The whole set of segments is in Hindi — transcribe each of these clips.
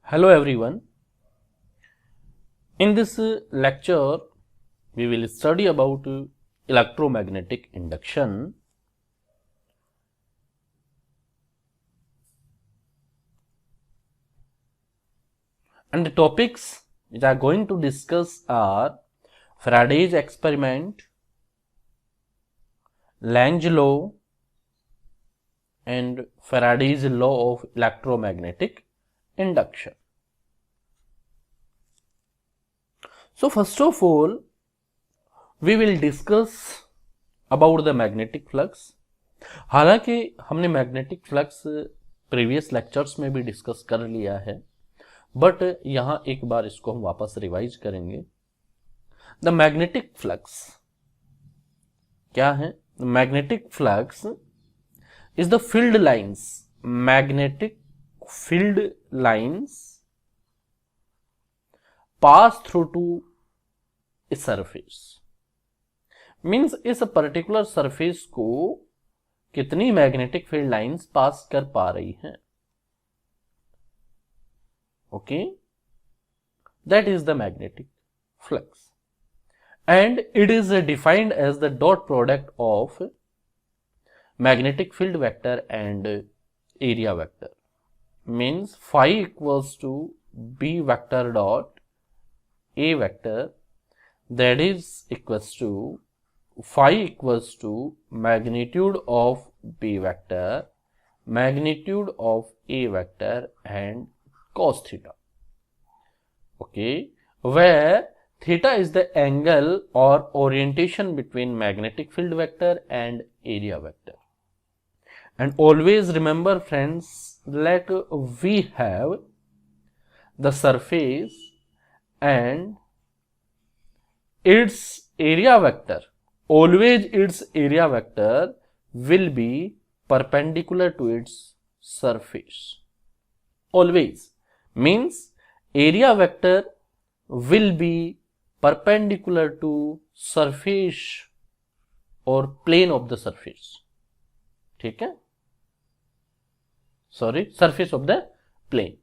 Hello everyone. In this lecture, we will study about electromagnetic induction. And the topics which I am going to discuss are Faraday's experiment, Lange law, and Faraday's law of electromagnetic induction. So first of all, we will discuss about the magnetic flux. हालांकि हमने मैग्नेटिक फ्लक्स प्रीवियस लेक्चर्स में भी डिस्कस कर लिया है, बट यहां एक बार इसको हम वापस रिवाइज करेंगे. द मैग्नेटिक फ्लक्स क्या है? Magnetic flux is the field lines, magnetic field lines pass through to a surface. Means इस पर्टिकुलर सरफेस को कितनी मैग्नेटिक फील्ड लाइंस पास कर पा रही हैं. Okay, that is the magnetic flux and it is defined as the dot product of magnetic field vector and area vector. Means phi equals to b vector dot a vector, that is equals to phi equals to magnitude of b vector, magnitude of a vector and cos theta. Okay, where theta is the angle or orientation between magnetic field vector and area vector. And always remember friends, let we have the surface and its area vector. Always its area vector will be perpendicular to its surface. Always means area vector will be perpendicular to surface or plane of the surface. ठीक है, sorry, surface of the plane.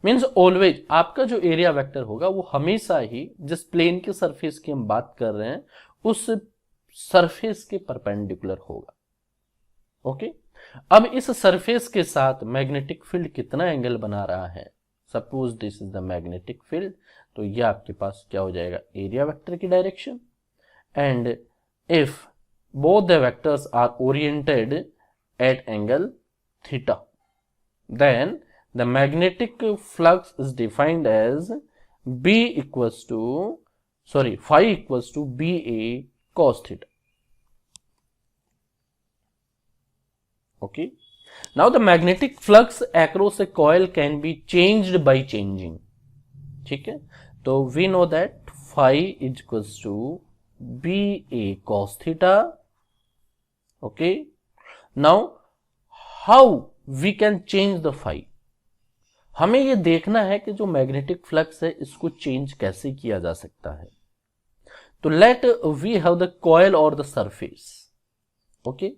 Means always आपका जो एरिया वेक्टर होगा वो हमेशा ही जिस प्लेन के सरफेस की हम बात कर रहे हैं उस सरफेस के परपेंडिकुलर होगा. ओके, अब इस सरफेस के साथ मैग्नेटिक फील्ड कितना एंगल बना रहा है? Suppose this is the magnetic field, तो ये आपके पास क्या हो जाएगा? एरिया वेक्टर की direction. And if both the vectors are oriented at angle theta, then the magnetic flux is defined as b equals to phi equals to ba cos theta. Okay, now the magnetic flux across a coil can be changed by changing. ठीक है, तो we know that phi is equals to ba cos theta. Okay, now how we can change the phi? हमें ये देखना है कि जो मैग्नेटिक फ्लक्स है इसको चेंज कैसे किया जा सकता है. तो let we have the coil और द सरफेस. ओके,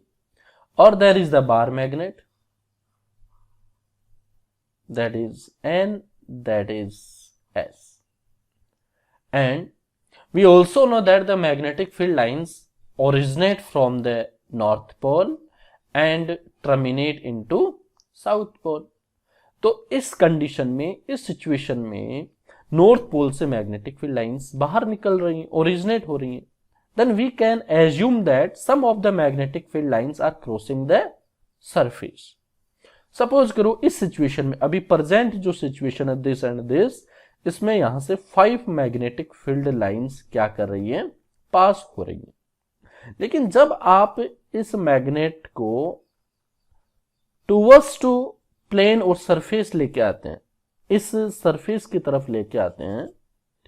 और there is the bar magnet, that is N, that is S. And we also know that the magnetic field lines originate from the North Pole and terminate into South Pole. तो इस कंडीशन में, इस सिचुएशन में नॉर्थ पोल से मैग्नेटिक फील्ड लाइंस बाहर निकल रही हैं, ओरिजिनेट हो रही हैं. Then we can assume that some of the magnetic field lines are crossing the surface. Suppose करो इस सिचुएशन में, अभी प्रेजेंट जो सिचुएशन है दिस एंड दिस, इसमें यहां से 5 मैग्नेटिक फील्ड लाइंस क्या कर रही हैं? पास हो रही हैं. लेकिन जब आप इस मैग्नेट को टूवर्ड्स टू प्लेन और सरफेस लेके आते हैं, इस सरफेस की तरफ लेके आते हैं,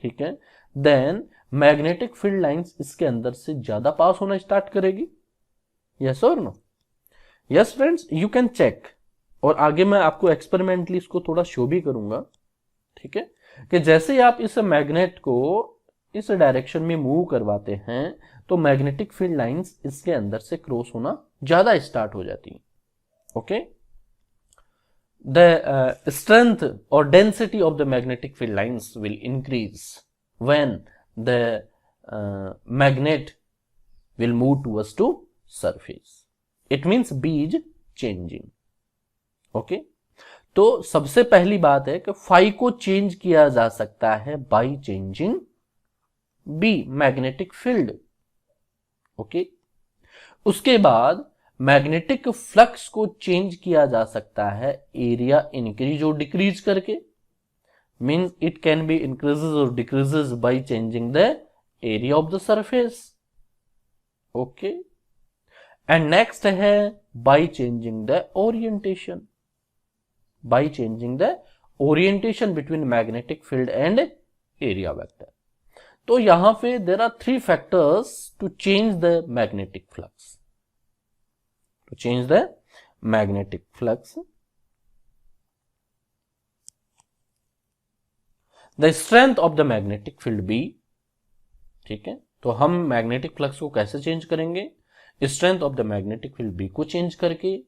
ठीक है, देन मैग्नेटिक फील्ड लाइंस इसके अंदर से ज्यादा पास होना स्टार्ट करेगी. यस और no? Yes friends, you can check. और आगे मैं आपको एक्सपेरिमेंटली इसको थोड़ा शो भी करूंगा. ठीक है, कि जैसे ही आप इस मैग्नेट को इस डायरेक्शन में मूव करवाते हैं तो मैग्नेटिक फील्ड लाइंस इसके अंदर से क्रॉस होना ज्यादा स्टार्ट हो जाती हैं. Okay, the strength or density of the magnetic field lines will increase when the magnet will move towards to surface. It means B is changing. Okay तो सबसे पहली बात है कि फाई को चेंज किया जा सकता है by changing B magnetic field. Okay उसके बाद मैग्नेटिक फ्लक्स को चेंज किया जा सकता है एरिया इंक्रीज और डिक्रीज करके. Means it can be increases और decreases by changing the area of the surface. Okay and next है by changing the orientation. by changing the orientation between magnetic field and area vector. तो यहां पे there are three factors to change the magnetic flux. To change the magnetic flux, the strength of the magnetic field B. ठीक है तो हम magnetic flux को कैसे चेंज करेंगे? strength of the magnetic field B को चेंज करके,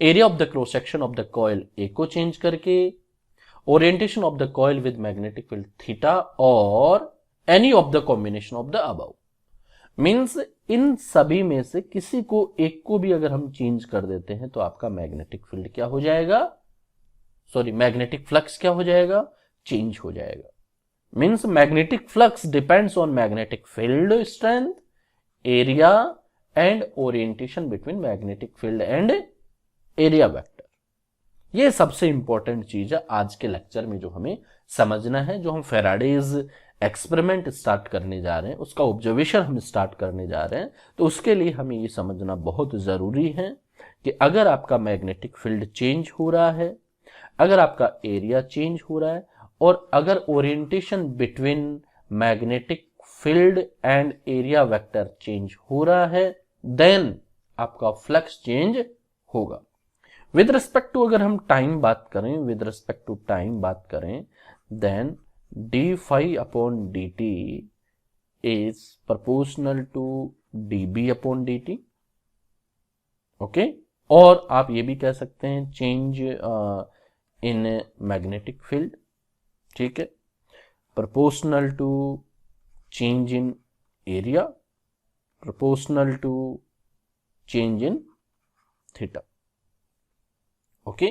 area of the cross section of the coil A को चेंज करके, orientation of the coil with magnetic field theta और any of the combination of the above. Means इन सभी में से किसी को एक को भी अगर हम चेंज कर देते हैं तो आपका मैग्नेटिक फील्ड क्या हो जाएगा, सॉरी मैग्नेटिक फ्लक्स क्या हो जाएगा, चेंज हो जाएगा. Means magnetic flux depends on magnetic field strength, area and orientation between magnetic field and area vector. ये सबसे इंपॉर्टेंट चीज है आज के लेक्चर में जो हमें समझना है. जो हम फेराडेज एक्सपेरिमेंट स्टार्ट करने जा रहे हैं, उसका ऑब्जर्वेशन हम स्टार्ट करने जा रहे हैं, तो उसके लिए हमें ये समझना बहुत जरूरी है कि अगर आपका मैग्नेटिक फील्ड चेंज हो रहा है, अगर आपका एरिया चेंज हो रहा है और अगर orientation between magnetic field and area vector change हो रहा है, देन आपका फ्लक्स चेंज होगा. विद रिस्पेक्ट टू अगर हम टाइम बात करें, विद रिस्पेक्ट टू टाइम बात करें, then d phi upon D t is proportional to D B upon D T. Okay और आप ये भी कह सकते हैं चेंज इन मैग्नेटिक फील्ड. ठीक है proportional to change in area, proportional to change in theta. Okay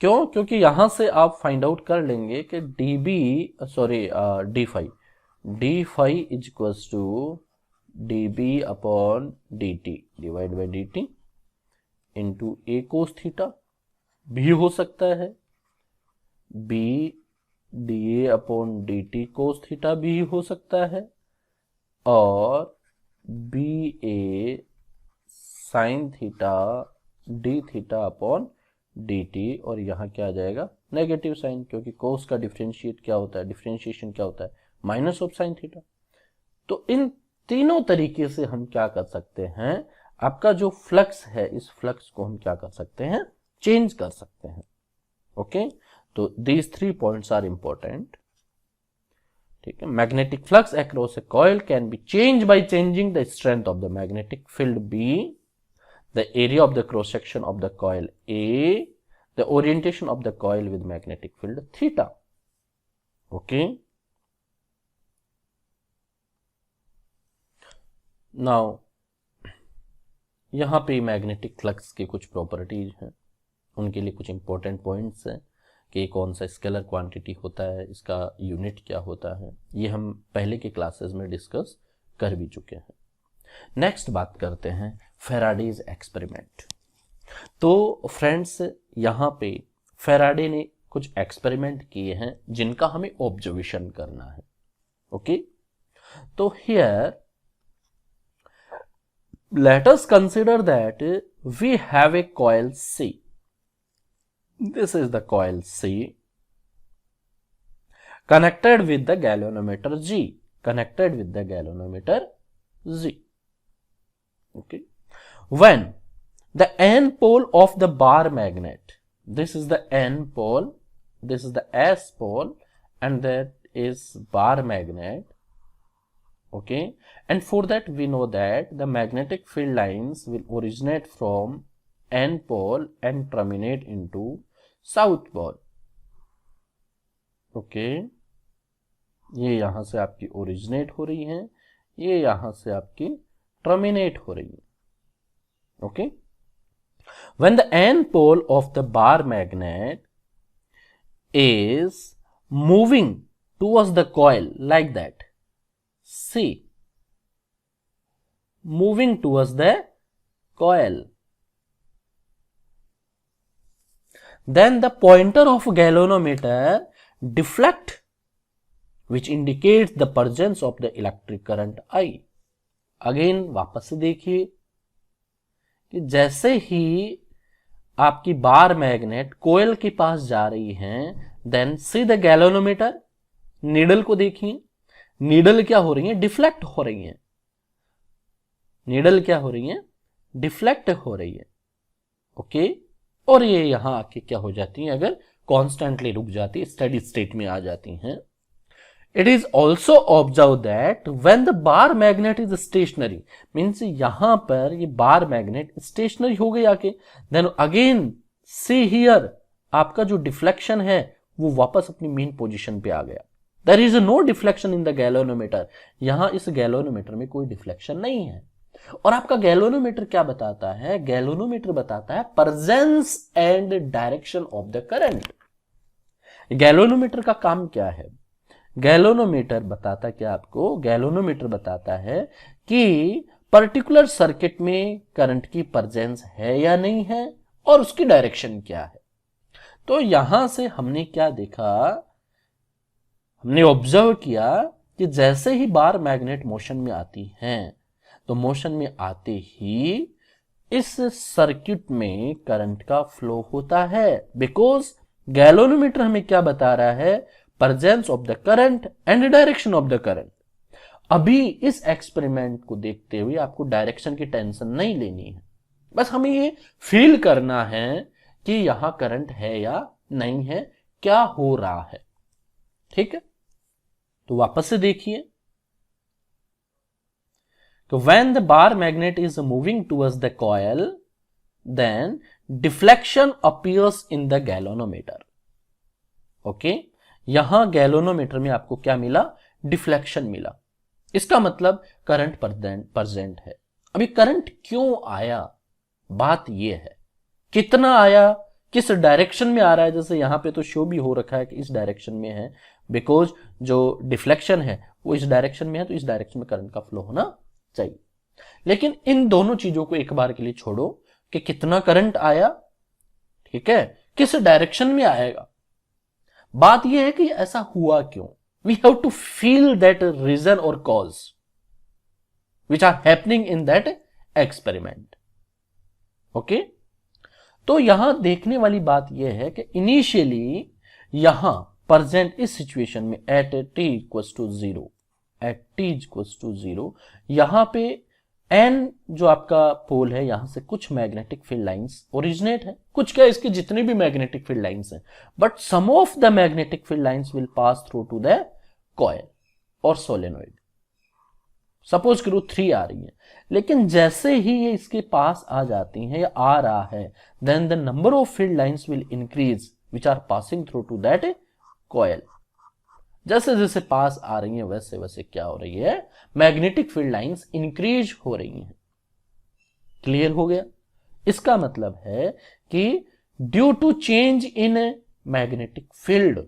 क्यों? क्योंकि यहां से आप फाइंड आउट कर लेंगे कि D phi is equals to D B upon D T divide by D T into A cos theta भी हो सकता है, B D A upon D T cos theta भी हो सकता है, और B A sine theta D theta upon D T. और यहां क्या आ जाएगा नेगेटिव साइन, क्योंकि कोस का डिफरेंशिएट क्या होता है, डिफरेंशिएशन क्या होता है, माइनस ऑफ साइन थीटा. तो इन तीनों तरीके से हम क्या कर सकते हैं, आपका जो फ्लक्स है इस फ्लक्स को हम क्या कर सकते हैं, चेंज कर सकते हैं. ओके तो दीज 3 पॉइंट्स आर इंपॉर्टेंट. ठीक है magnetic flux across a coil can be change by changing the strength of the magnetic field B, the area of the cross section of the coil A, the orientation of the coil with magnetic field theta. Okay. Now, यहां पे मैग्नेटिक फ्लक्स के कुछ प्रॉपर्टीज हैं, उनके लिए कुछ इंपॉर्टेंट पॉइंट्स हैं कि कौन सा स्केलर क्वांटिटी होता है, इसका यूनिट क्या होता है, ये हम पहले के क्लासेस में डिस्कस कर भी चुके हैं. नेक्स्ट बात करते हैं फेराडेज एक्सपेरिमेंट. तो फ्रेंड्स यहां पे फेराडे ने कुछ एक्सपेरिमेंट किए हैं जिनका हमें ऑब्जर्वेशन करना है. ओके तो here let us consider that we have a coil C. This is the coil C connected with the galvanometer G, connected with the galvanometer G. Okay. When the N pole of the bar magnet, this is the N pole, this is the S pole, and that is bar magnet. Okay. And for that we know that the magnetic field lines will originate from N pole and terminate into South pole. Okay, ये यहां से आपकी ओरिजिनेट हो रही है, ये यहां से आपकी टर्मिनेट हो रही है. Okay, when the N pole of the bar magnet is moving towards the coil like that, see, moving towards the coil, then the pointer of galvanometer deflect, which indicates the presence of the electric current I. Again वापस से देखिए कि जैसे ही आपकी बार मैग्नेट कोयल के पास जा रही है, then see the galvanometer, needle को देखिए, नीडल क्या हो रही है, डिफ्लेक्ट हो रही है. नीडल क्या हो रही है, डिफ्लेक्ट हो रही है. ओके, और ये यहां आके क्या हो जाती है, अगर कॉन्स्टेंटली रुक जाती, स्टेडी स्टेट में आ जाती हैं. It is also observe that when the bar magnet is stationary, means यहां पर ये बार मैग्नेट स्टेशनरी हो गई आके, देन अगेन सी हियर, आपका जो डिफ्लेक्शन है वो वापस अपनी मेन पोजीशन पे आ गया. There is no deflection in the galvanometer, यहां इस गैल्वेनोमीटर में कोई डिफ्लेक्शन नहीं है. और आपका गैल्वेनोमीटर क्या बताता है, गैल्वेनोमीटर बताता है presence and direction of the current. Galvanometer का काम क्या है, गैल्वेनोमीटर बताता क्या आपको, गैल्वेनोमीटर बताता है कि पर्टिकुलर सर्किट में करंट की प्रेजेंस है या नहीं है और उसकी डायरेक्शन क्या है. तो यहां से हमने क्या देखा, हमने ऑब्जर्व किया कि जैसे ही बार मैग्नेट मोशन में आती हैं, तो मोशन में आते ही इस सर्किट में करंट का फ्लो होता है, बिकॉज गैल्वेनोमीटर हमें क्या बता रहा है, presence of the current and direction of the current. अभी इस एक्सपेरिमेंट को देखते हुए आपको डायरेक्शन की टेंशन नहीं लेनी है, बस हमें ये फील करना है कि यहां करंट है या नहीं है, क्या हो रहा है. ठीक है, तो वापस से देखिए, when the bar magnet is moving towards the coil, then deflection appears in the galvanometer. Okay, यहां गैल्वेनोमीटर में आपको क्या मिला, डिफ्लेक्शन मिला. इसका मतलब करंट प्रेजेंट है. अभी करंट क्यों आया, बात यह है, कितना आया, किस डायरेक्शन में आ रहा है. जैसे यहां पे तो शो भी हो रखा है कि इस डायरेक्शन में है, बिकॉज जो डिफ्लेक्शन है वो इस डायरेक्शन में है, तो इस डायरेक्शन में करंट का फ्लो होना चाहिए. लेकिन इन दोनों चीजों को एक बार के लिए छोड़ो कि कितना करंट आया, ठीक है, किस डायरेक्शन में आएगा. बात यह है कि ऐसा हुआ क्यों. We have to feel that reason और cause which are happening in that experiment. Okay, तो यहां देखने वाली बात यह है कि इनिशियली यहां प्रेजेंट इस सिचुएशन में at t equals to 0, at t equals to 0, यहां पे N जो आपका पोल है, यहां से कुछ मैग्नेटिक फील्ड लाइंस ओरिजिनेट है, कुछ क्या इसके जितने भी मैग्नेटिक फील्ड लाइंस हैं, but some of the magnetic field lines will pass through to the coil और सोलेनोइड. सपोज करो 3 आ रही है, लेकिन जैसे ही ये इसके पास आ जाती हैं या आ रहा है, then the number of field lines will increase which are passing through to that coil. जैसे जैसे पास आ रही है वैसे वैसे क्या हो रही है, मैग्नेटिक फील्ड लाइंस इंक्रीज हो रही हैं. क्लियर हो गया. इसका मतलब है कि due to change in magnetic field,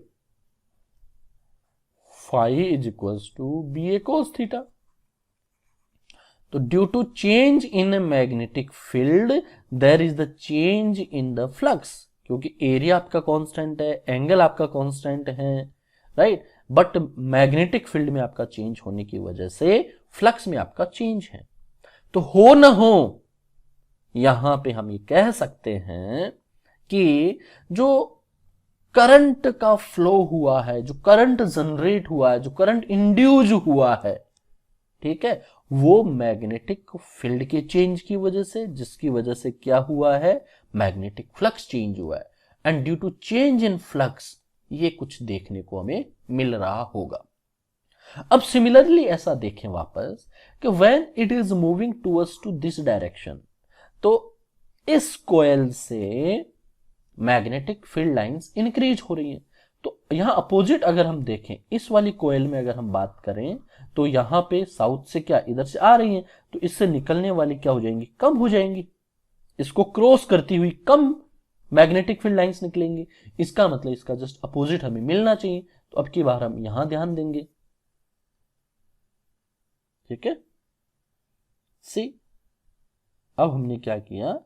phi is equals to BA cos theta. तो due to change in magnetic field there is the change in the flux, क्योंकि एरिया आपका कांस्टेंट है, एंगल आपका कांस्टेंट है, राइट, बट मैग्नेटिक फील्ड में आपका चेंज होने की वजह से फ्लक्स में आपका चेंज है. तो हो न हो, यहां पे हम ये कह सकते हैं कि जो करंट का फ्लो हुआ है, जो करंट जनरेट हुआ है, जो करंट इंड्यूस हुआ है, ठीक है, वो मैग्नेटिक फील्ड के चेंज की वजह से, जिसकी वजह से क्या हुआ है, मैग्नेटिक फ्लक्स चेंज हुआ है. And due to change in flux ये कुछ देखने को हमें मिल रहा होगा. अब सिमिलरली ऐसा देखें वापस कि when it is moving towards to this direction, तो इस कॉइल से मैग्नेटिक फील्ड लाइंस इंक्रीज हो रही हैं। तो यहां अपोजिट अगर हम देखें, इस वाली कॉइल में अगर हम बात करें तो यहां पे साउथ से क्या इधर से आ रही हैं, तो इससे निकलने वाली क्या हो जाएंगी, कम हो जाएंगी। इसको क्रॉस करती हुई कम मैग्नेटिक फील्ड लाइंस निकलेंगी। इसका मतलब इसका जस्ट अपोजिट हमें मिलना चाहिए। तो अब की बार हम यहां ध्यान देंगे। ठीक है, सी अब हमने क्या किया,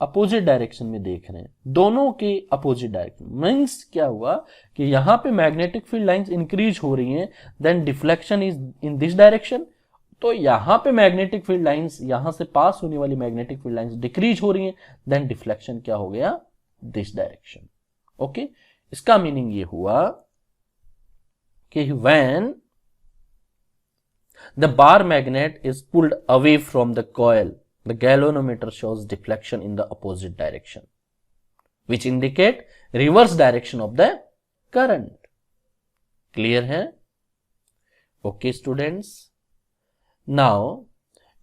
अपोजिट डायरेक्शन में देख रहे हैं, दोनों के अपोजिट डायरेक्शन। मींस क्या हुआ कि यहां पे मैग्नेटिक फील्ड लाइंस इंक्रीज हो रही हैं, then deflection is in this direction. तो यहां पे मैग्नेटिक फील्ड लाइंस, यहां से पास होने वाली मैग्नेटिक फील्ड लाइंस डिक्रीज हो रही हैं, देन डिफ्लेक्शन क्या हो गया, दिस डायरेक्शन। ओके, इसका मीनिंग ये हुआ कि when the bar magnet is pulled away from the coil, the galvanometer shows deflection in the opposite direction, which indicate reverse direction of the current. Clear है? Okay students. Now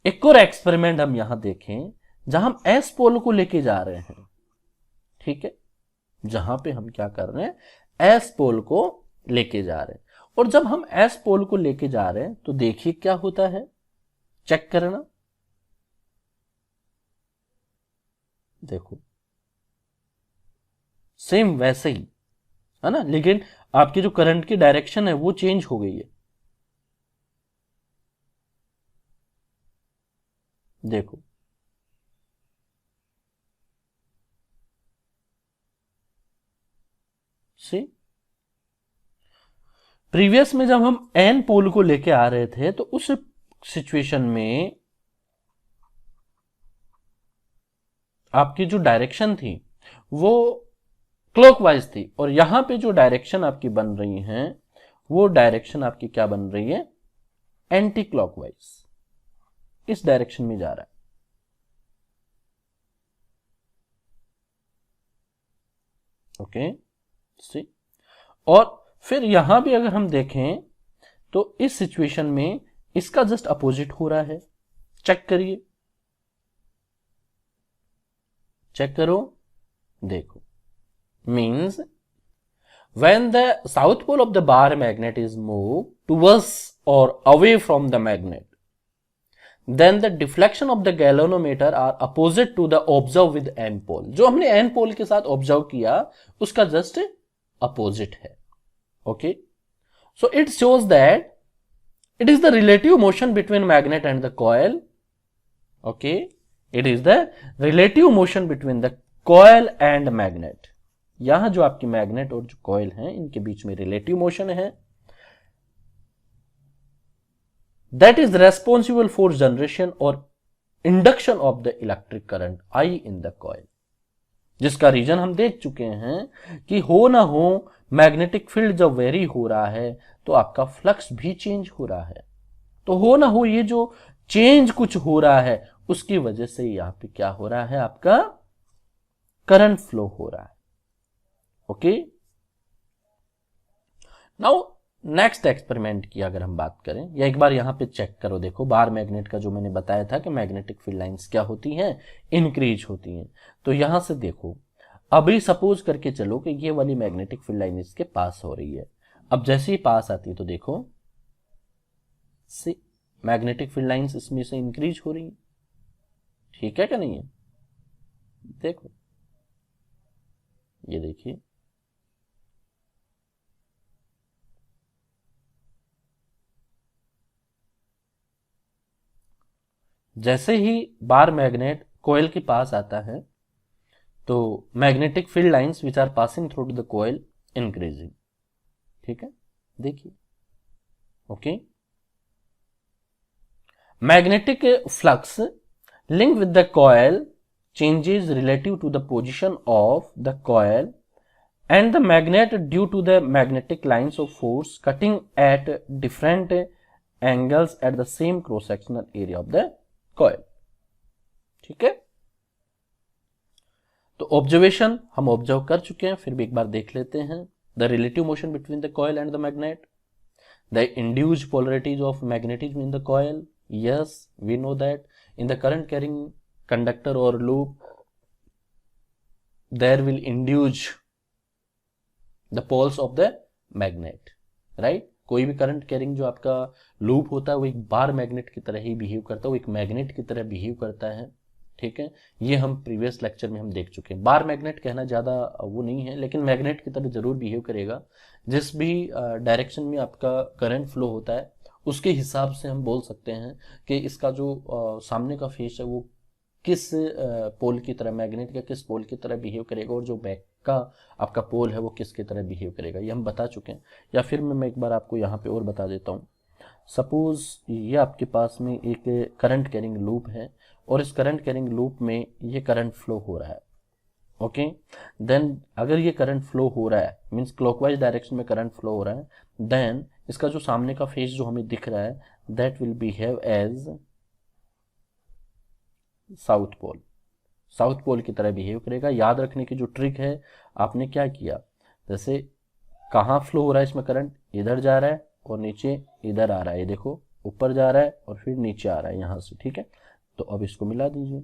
एक और एक्सपेरिमेंट हम यहां देखें जहां हम एस पोल को लेके जा रहे हैं। ठीक है, जहां पे हम क्या कर रहे हैं, एस पोल को लेके जा रहे हैं। और जब हम एस पोल को लेके जा रहे हैं तो देखिए क्या होता है, चेक करना। देखो सेम वैसे ही है ना, लेकिन आपकी जो करंट की डायरेक्शन है वो चेंज हो गई है। देखो सी, प्रीवियस में जब हम एन पोल को लेके आ रहे थे तो उस सिचुएशन में आपकी जो डायरेक्शन थी वो क्लॉकवाइज थी, और यहां पे जो डायरेक्शन आपकी बन रही है वो डायरेक्शन आपकी क्या बन रही है, एंटी क्लॉकवाइज, इस डायरेक्शन में जा रहा है। ओके सी, और फिर यहां भी अगर हम देखें तो इस सिचुएशन में इसका जस्ट अपोजिट हो रहा है। चेक करिए, चेक करो, देखो means when the south pole of the bar magnet is moved towards or away from the magnet, then the deflection of the galvanometer are opposite to the observed with n pole। जो हमने n pole के साथ ऑब्जर्व किया उसका जस्ट अपोजिट है। Okay, so it shows that it is the relative motion between magnet and the coil। okay, it is the relative motion between the coil and magnet। यहां जो आपकी मैग्नेट और जो कॉइल है इनके बीच में रिलेटिव मोशन है, that is responsible for generation और induction of the electric current I in the coil. जिसका रीजन हम देख चुके हैं कि हो ना हो मैग्नेटिक फील्ड जब वेरी हो रहा है तो आपका फ्लक्स भी चेंज हो रहा है। तो हो ना हो ये जो चेंज कुछ हो रहा है उसकी वजह से यहां पे क्या हो रहा है, आपका करंट फ्लो हो रहा है। ओके, नाउ नेक्स्ट एक्सपेरिमेंट की अगर हम बात करें, या एक बार यहां पे चेक करो, देखो बार मैग्नेट का जो मैंने बताया था कि मैग्नेटिक फील्ड लाइंस क्या होती हैं, इंक्रीज होती हैं। तो यहां से देखो, अभी सपोज करके चलो कि ये वाली मैग्नेटिक फील्ड लाइन इसके पास हो रही है। अब जैसे ही पास आती है तो देखो मैग्नेटिक फील्ड लाइंस इसमें से इंक्रीज हो रही है। ठीक है क्या नहीं है, देखो ये देखिए, जैसे ही बार मैग्नेट कोयल के पास आता है तो magnetic field lines which are passing through the coil increasing. ठीक है, देखिए। Okay, magnetic flux link with the coil changes relative to the position of the coil and the magnet due to the magnetic lines of force cutting at different angles at the same cross sectional area of the coil। ठीक है, तो ऑब्जर्वेशन हम ऑब्जर्व कर चुके हैं, फिर भी एक बार देख लेते हैं। The relative motion between the coil and the magnet, the induced polarities of magnetism in the coil, yes we know that in the current carrying conductor और loop there will induce the poles of the magnet, right? कोई भी करंट कैरिंग जो आपका लूप होता है वो एक बार मैग्नेट की तरह ही बिहेव करता है, वो एक मैग्नेट की तरह बिहेव करता है, ठीक है। ये हम प्रीवियस लेक्चर में हम देख चुके हैं। बार मैग्नेट कहना ज़्यादा वो नहीं है, लेकिन मैग्नेट की तरह जरूर बिहेव करेगा। जिस भी डायरेक्शन में आपका करंट फ्लो होता है उसके हिसाब से हम बोल सकते हैं कि इसका जो सामने का फेस है वो किस पोल की तरह, मैग्नेट का किस पोल की तरह बिहेव करेगा, और जो बैक का आपका पोल है वो किसकी तरह बिहेव करेगा, ये हम बता चुके हैं। या फिर मैं एक बार आपको यहाँ पे और बता देता हूँ। सपोज ये आपके पास में एक करंट कैरिंग लूप है और इस करंट कैरिंग लूप में ये करंट फ्लो हो रहा है, ओके। देन अगर ये करंट फ्लो हो रहा है मीन्स क्लॉकवाइज डायरेक्शन में करंट फ्लो हो रहा है, देन इसका जो सामने का फेस जो हमें दिख रहा है that will behave as south pole, south pole की तरह बिहेव करेगा। याद रखने की जो ट्रिक है, आपने क्या किया, जैसे कहाँ फ्लो हो रहा है इसमें करंट, इधर जा रहा है और नीचे इधर आ रहा है, ये देखो ऊपर जा रहा है और फिर नीचे आ रहा है यहाँ से, ठीक है। तो अब इसको मिला दीजिए,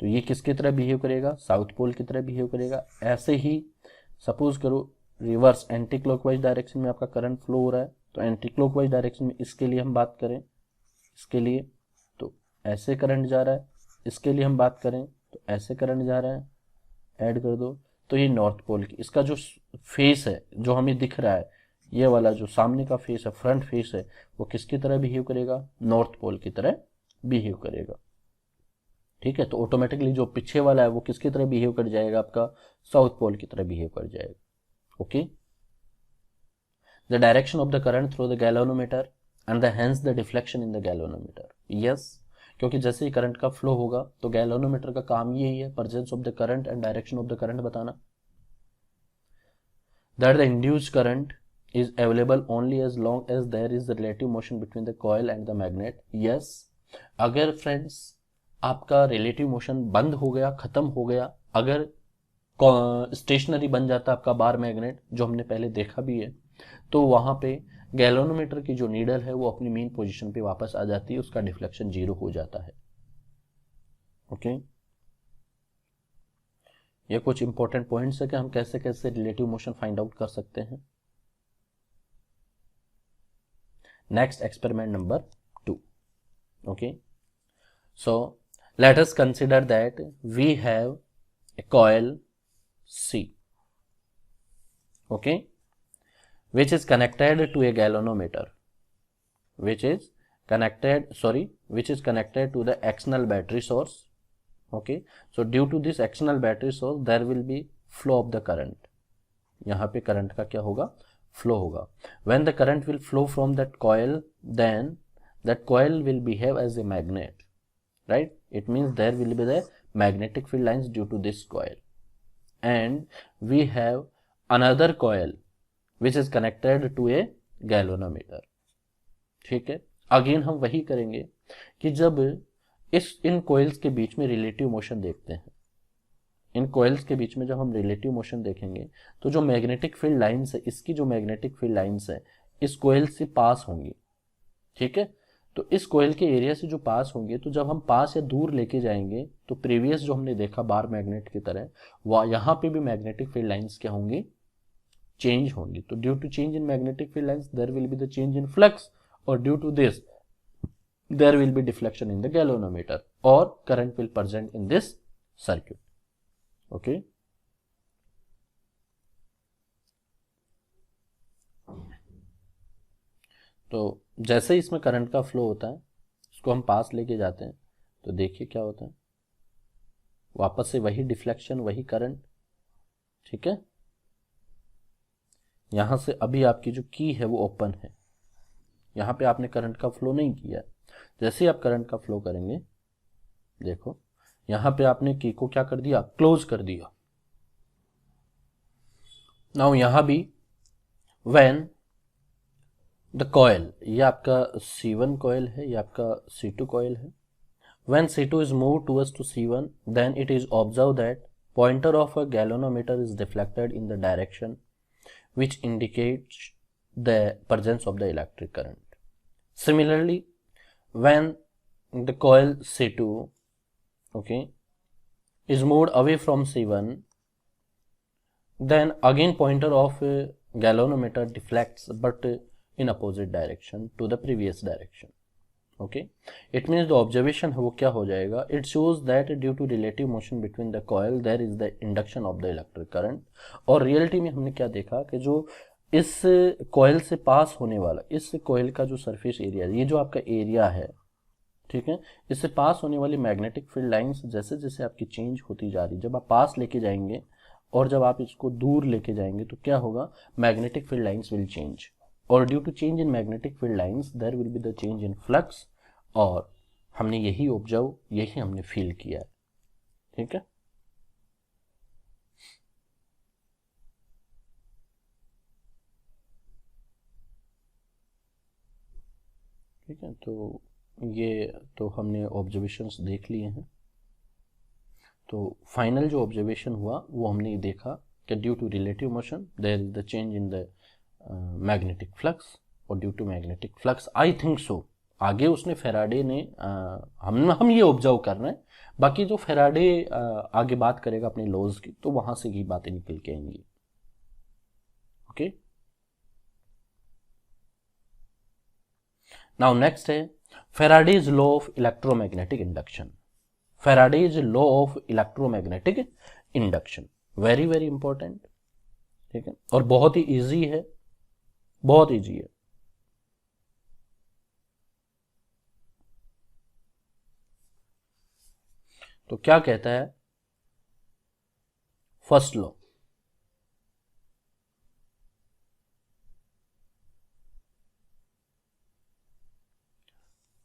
तो ये किसकी तरह बिहेव करेगा, साउथ पोल की तरह बिहेव करेगा। ऐसे ही सपोज करो रिवर्स एंटी क्लॉकवाइज डायरेक्शन में आपका करंट फ्लो हो रहा है, तो एंटी क्लॉकवाइज डायरेक्शन में इसके लिए हम बात करें, इसके लिए तो ऐसे करंट जा रहा है, इसके लिए हम बात करें तो ऐसे करंट जा रहा है, ऐड कर दो। तो ये नॉर्थ पोल की, इसका जो फेस है जो हमें दिख रहा है, ये वाला जो सामने का फेस है, फ्रंट फेस है, वो किसकी तरह बिहेव करेगा, नॉर्थ पोल की तरह बिहेव करेगा, ठीक है। तो ऑटोमेटिकली जो पीछे वाला है वो किसकी तरह बिहेव कर जाएगा, आपका साउथ पोल की तरह बिहेव कर जाएगा, okay. The direction of the current through the galvanometer and the hence the deflection in the galvanometer, yes, क्योंकि जैसे ही करंट का फ्लो होगा तो गैल्वेनोमीटर का काम यही है, presence of the current and direction of the current बताना। That the induced current is available only as long as there is the relative motion between the coil and the magnet, yes। अगर फ्रेंड्स आपका रिलेटिव मोशन बंद हो गया, खत्म हो गया, अगर स्टेशनरी बन जाता आपका बार मैग्नेट, जो हमने पहले देखा भी है, तो वहां पे गैल्वेनोमीटर की जो नीडल है वो अपनी मेन पोजीशन पे वापस आ जाती है, उसका डिफ्लेक्शन 0 हो जाता है, ओके। ये कुछ इंपॉर्टेंट पॉइंट्स है कि हम कैसे कैसे रिलेटिव मोशन फाइंड आउट कर सकते हैं। Next, experiment number 2, okay। So let us consider that we have a coil C, okay, which is connected to a galvanometer, which is connected to the external battery source, okay। So due to this external battery source there will be flow of the current, यहाँ पे करंट का क्या होगा, फ्लो होगा। when the current will flow from that coil, then that coil will behave as a magnet, right? It means there will be the magnetic field lines due to this coil, and we have another coil which is connected to a galvanometer, ठीक है। अगेन हम वही करेंगे कि जब इन कॉइल्स के बीच में रिलेटिव मोशन देखते हैं, इन कॉइल्स के बीच में जब हम रिलेटिव मोशन देखेंगे तो जो मैग्नेटिक फील्ड लाइंस है, इसकी जो मैग्नेटिक फील्ड लाइंस है इस कॉइल से पास होंगी, ठीक है। तो इस कॉइल के एरिया से जो पास होंगे, तो जब हम पास या दूर लेके जाएंगे तो प्रीवियस जो हमने देखा बार मैग्नेट की तरह, वह यहाँ पे भी मैग्नेटिक फील्ड लाइंस क्या होंगी, चेंज होंगी। तो due to change in magnetic field lines there will be the change in flux, और due to this there will be deflection in the galvanometer, और current will present in this circuit, okay. तो जैसे ही इसमें करंट का फ्लो होता है, इसको हम पास लेके जाते हैं, तो देखिए क्या होता है, वापस से वही डिफ्लेक्शन, वही करंट, ठीक है। यहां से अभी आपकी जो की है वो ओपन है, यहां पे आपने करंट का फ्लो नहीं किया। जैसे ही आप करंट का फ्लो करेंगे, देखो यहां पे आपने की को क्या कर दिया, क्लोज कर दिया। नाउ यहां भी व्हेन द कॉइल, ये आपका C1 कॉइल है, ये आपका C2 कॉइल है। When C2 is moved towards to C1, then it is observed that pointer of a galvanometer is deflected in the direction which indicates the presence of the electric current. Similarly, when the coil C2, okay, is moved away from C1, then again pointer of galvanometer deflects but in opposite direction to the previous direction. Okay, it means the observation है वो क्या हो जाएगा, it shows that due to relative motion between the coil there is the induction of the electric current. और रियलिटी में हमने क्या देखा कि जो इस कॉइल से पास होने वाला, इस कॉइल का जो सरफेस एरिया, ये जो आपका एरिया है, ठीक है, इससे पास होने वाली मैग्नेटिक फील्ड लाइंस जैसे जैसे आपकी चेंज होती जा रही, जब आप पास लेके जाएंगे और जब आप इसको दूर लेके जाएंगे तो क्या होगा, magnetic field lines will change, और due to change in magnetic field lines there will be the change in flux, और हमने यही ऑब्जर्व, यही हमने फील किया है। ठीक है, ठीक है, तो ये तो हमने ऑब्जर्वेशंस देख लिए हैं। तो फाइनल जो ऑब्जर्वेशन हुआ वो हमने देखा कि due to relative motion there is the change in the magnetic flux, और due to magnetic flux I think so, आगे उसने फेराडे ने हम ये ऑब्जर्व कर रहे हैं, बाकी जो फेराडे आगे बात करेगा अपने लॉज की तो वहां से ही बातें निकल के आएंगी। ओके, नाउ नेक्स्ट है Faraday's law of electromagnetic induction. Faraday's law of electromagnetic induction very very important, ठीक है, और बहुत ही इजी है, बहुत इजी है। तो क्या कहता है first law,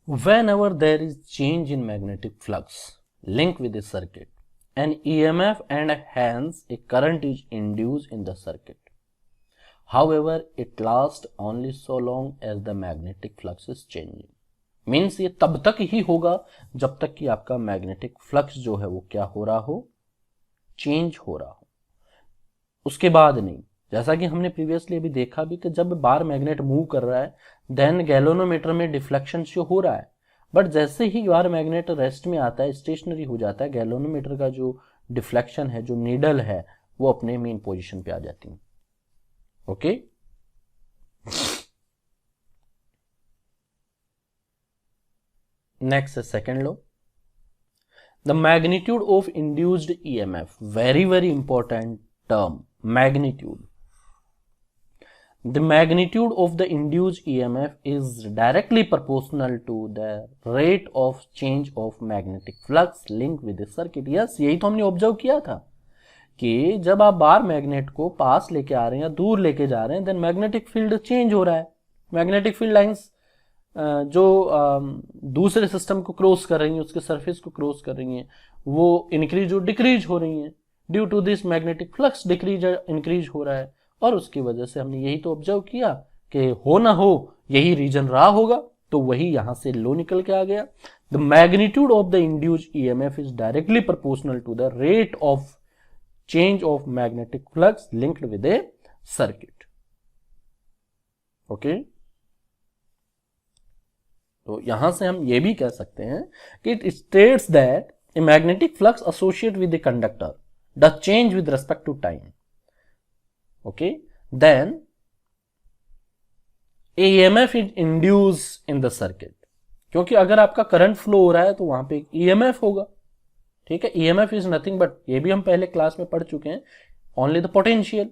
whenever there is change in magnetic flux linked with the circuit, an EMF and hence a current is induced in the circuit. However, it lasts only so long as the magnetic flux is changing. Means ये तब तक ही होगा जब तक कि आपका मैग्नेटिक फ्लक्स जो है वो क्या हो रहा हो, चेंज हो रहा हो, उसके बाद नहीं। जैसा कि हमने प्रीवियसली अभी देखा भी कि जब बार मैग्नेट मूव कर रहा है देन गैल्वेनोमीटर में डिफ्लेक्शन शो हो रहा है, बट जैसे ही बार मैग्नेट रेस्ट में आता है, स्टेशनरी हो जाता है, गैल्वेनोमीटर का जो डिफ्लेक्शन है, जो नीडल है, वो अपने मेन पोजीशन पे आ जाती है। Okay, next second low, the magnitude of induced EMF, very very important term, magnitude. The magnitude of the induced EMF is directly proportional to the rate of change of magnetic flux linked with the circuit. Yes, यही तो हमने ऑब्जर्व किया था कि जब आप बार मैग्नेट को पास लेके आ रहे हैं या दूर लेके जा रहे हैं देन मैग्नेटिक फील्ड चेंज हो रहा है, मैग्नेटिक फील्ड लाइंस जो दूसरे सिस्टम को क्रॉस कर रही हैं, उसके सरफेस को क्रॉस कर रही हैं, वो इंक्रीज और डिक्रीज हो रही हैं, due to this magnetic flux decrease increase हो रहा है, और उसकी वजह से हमने यही तो ऑब्जर्व किया कि हो ना हो यही रीजन रहा होगा, तो वही यहां से लो निकल के आ गया। The magnitude of the induced EMF is directly proportional to the rate of change of magnetic flux linked with a circuit. Okay, तो यहां से हम ये भी कह सकते हैं कि it states that a magnetic flux associate with the conductor the change with respect to time. Okay, then EMF is induce in the circuit, क्योंकि अगर आपका करंट फ्लो हो रहा है तो वहां पे एक EMF होगा। ठीक है, EMF इज नथिंग बट, ये भी हम पहले क्लास में पढ़ चुके हैं, ओनली द पोटेंशियल।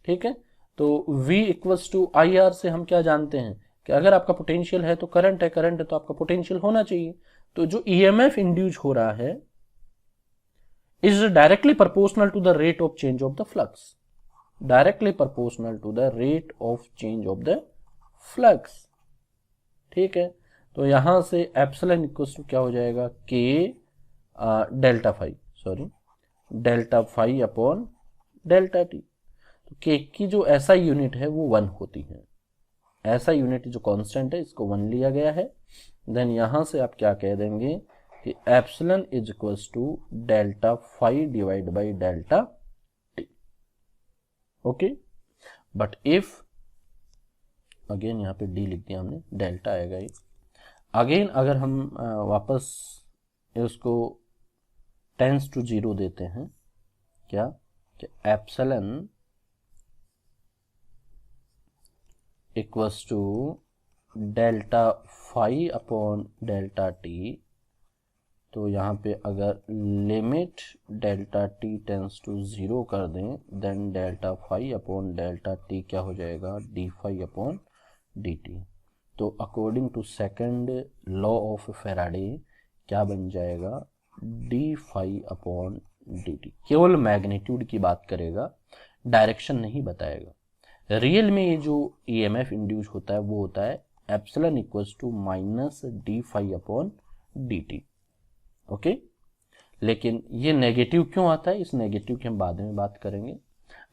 ठीक है, तो V इक्वल्स टू IR से हम क्या जानते हैं कि अगर आपका पोटेंशियल है तो करंट है, करंट है तो आपका पोटेंशियल होना चाहिए। तो जो EMF इंड्यूस हो रहा है is directly proportional to the rate of change of the flux, directly proportional to the rate of change of the flux. ठीक है, तो यहां से एप्सिलॉन इक्वल्स टू क्या हो जाएगा, K delta phi, sorry delta phi upon delta T. तो के की जो एसआई यूनिट है वो 1 होती है, एसआई यूनिट जो कांस्टेंट है इसको 1 लिया गया है। देन यहां से आप क्या कह देंगे कि epsilon is equals to delta phi divide by delta t. Okay, but if, again यहाँ पे डी लिख दिया हमने, डेल्टा आएगा ये। अगेन अगर हम वापस इसको टेंस टू 0 देते हैं क्या कि epsilon equals to delta phi upon delta T. तो यहाँ पे अगर limit delta T tends to 0 कर दें then delta phi upon delta T क्या हो जाएगा, D phi upon D T. तो according to second law of Faraday क्या बन जाएगा, D phi upon D T. केवल मैग्नीट्यूड की बात करेगा, डायरेक्शन नहीं बताएगा। रियल में ये जो ईएमएफ इंड्यूस होता है वो होता है epsilon equals to minus d phi upon D T. Okay, लेकिन ये नेगेटिव क्यों आता है, इस नेगेटिव की हम बाद में बात करेंगे।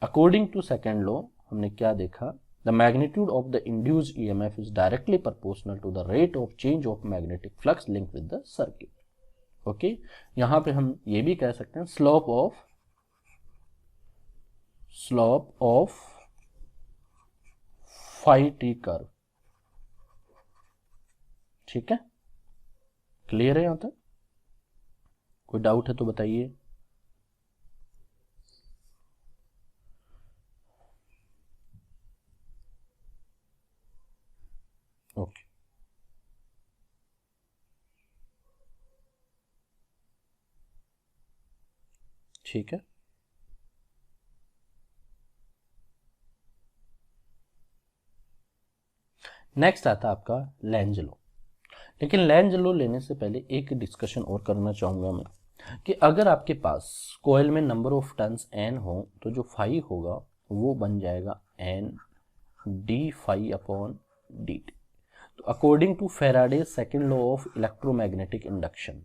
अकॉर्डिंग टू सेकंड लॉ हमने क्या देखा, the magnitude of the induced EMF is directly proportional to the rate of change of magnetic flux link with the circuit. Okay, यहां पे हम ये भी कह सकते हैं slope of phi t curve. ठीक है, क्लियर है यहां तक? कोई डाउट है तो बताइए। ओके, ठीक है। नेक्स्ट आता है आपका लेंज लॉ। लेकिन लेंज लॉ लेने से पहले एक डिस्कशन और करना चाहूंगा मैं कि अगर आपके पास कॉइल में नंबर ऑफ टर्न्स n हो तो जो फाई होगा वो बन जाएगा n D phi upon D T. तो according to Faraday second law of electromagnetic induction,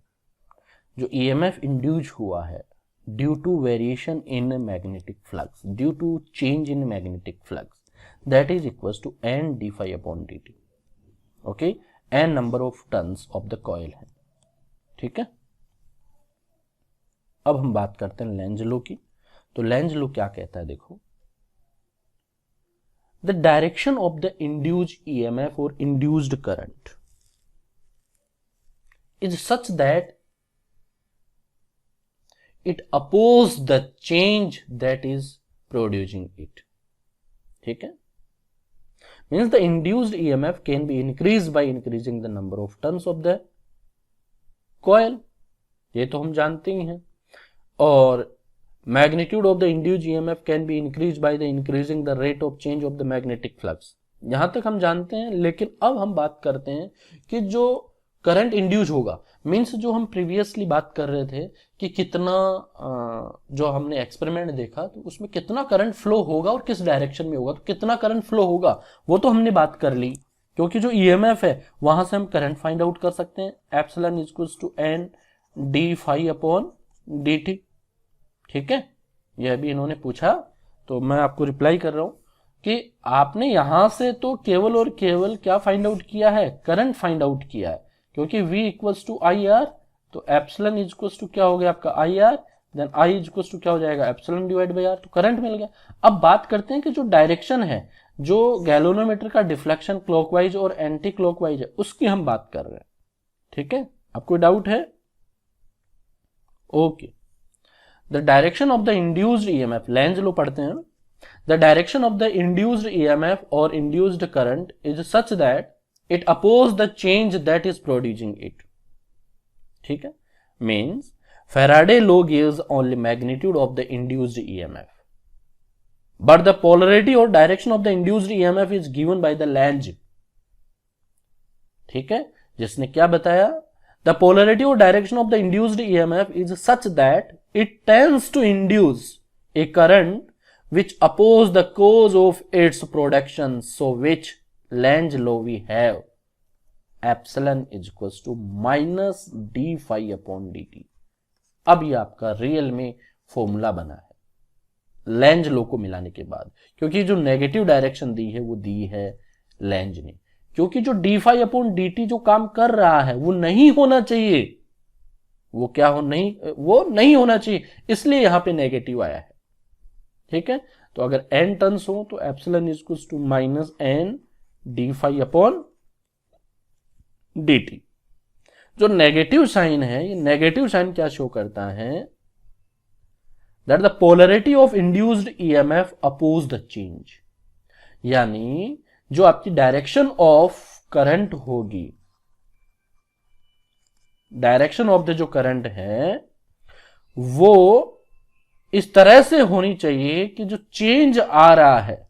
जो ईएमएफ इंड्यूस हुआ है due to variation in magnetic flux, due to change in magnetic flux, that is equals to n D phi upon D T. Okay, n number of turns of the coil है। ठीक है, अब हम बात करते हैं लेंज लॉ की। तो लेंज लॉ क्या कहता है, देखो, the direction of the induced EMF और induced current is such that it oppose the change that is producing it. ठीक है, means the induced EMF can be increase by increasing the number of turns of the coil, ये तो हम जानते ही हैं। और magnitude of the induced EMF can be increase by the increasing the rate of change of the magnetic flux, यहां तक हम जानते हैं। लेकिन अब हम बात करते हैं कि जो करंट इंड्यूस होगा, मीन्स जो हम प्रीवियसली बात कर रहे थे कि कितना जो हमने एक्सपेरिमेंट देखा तो उसमें कितना करंट फ्लो होगा और किस डायरेक्शन में होगा, तो कितना करंट फ्लो होगा वो तो हमने बात कर ली, क्योंकि जो ईएमएफ है वहां से हम करंट फाइंड आउट कर सकते हैं, epsilon equals to n D phi upon D t. ठीक है, यह भी इन्होंने पूछा तो मैं आपको रिप्लाई कर रहा हूं कि आपने यहां से तो केवल और केवल क्या फाइंड आउट किया है, करंट फाइंड आउट किया है, क्योंकि V equals to I R, तो एप्सिलॉन इक्वल्स टू क्या हो गया आपका I R, then I equals to क्या हो जाएगा एप्सिलॉन डिवाइड बाई आर, तो करंट मिल गया। अब बात करते हैं कि जो डायरेक्शन है, जो गैल्वेनोमीटर का डिफ्लेक्शन क्लॉकवाइज और एंटी क्लॉकवाइज है उसकी हम बात कर रहे हैं। ठीक है, आपको डाउट है? Okay, the direction of the induced EMF, Lenz law पढ़ते हैं, the direction of the induced EMF और induced current is such that it oppose the change that is producing it. ठीक है, means Faraday law gives only magnitude of the induced EMF, but the polarity और direction of the induced EMF is given by the Lenz. ठीक है, जिसने क्या बताया, the polarity or direction of the induced EMF is such that it tends to induce a current which oppose the cause of its production, so which Lenz law we have epsilon is equals to minus d phi upon dt। अब ये आपका रियल में फॉर्मूला बना है लेंज लॉ को मिलाने के बाद, क्योंकि जो नेगेटिव डायरेक्शन दी है वो दी है लेंज ने, क्योंकि जो d phi upon D t जो काम कर रहा है वो नहीं होना चाहिए, वो क्या हो नहीं, वो नहीं होना चाहिए, इसलिए यहां पे नेगेटिव आया है। ठीक है, तो अगर n टर्न्स हो तो epsilon is equals to minus n D phi upon D t. जो नेगेटिव साइन है, ये नेगेटिव साइन क्या शो करता है, that the polarity of induced EMF oppose the change. यानी जो आपकी डायरेक्शन ऑफ करंट होगी, डायरेक्शन ऑफ द जो करंट है वो इस तरह से होनी चाहिए कि जो चेंज आ रहा है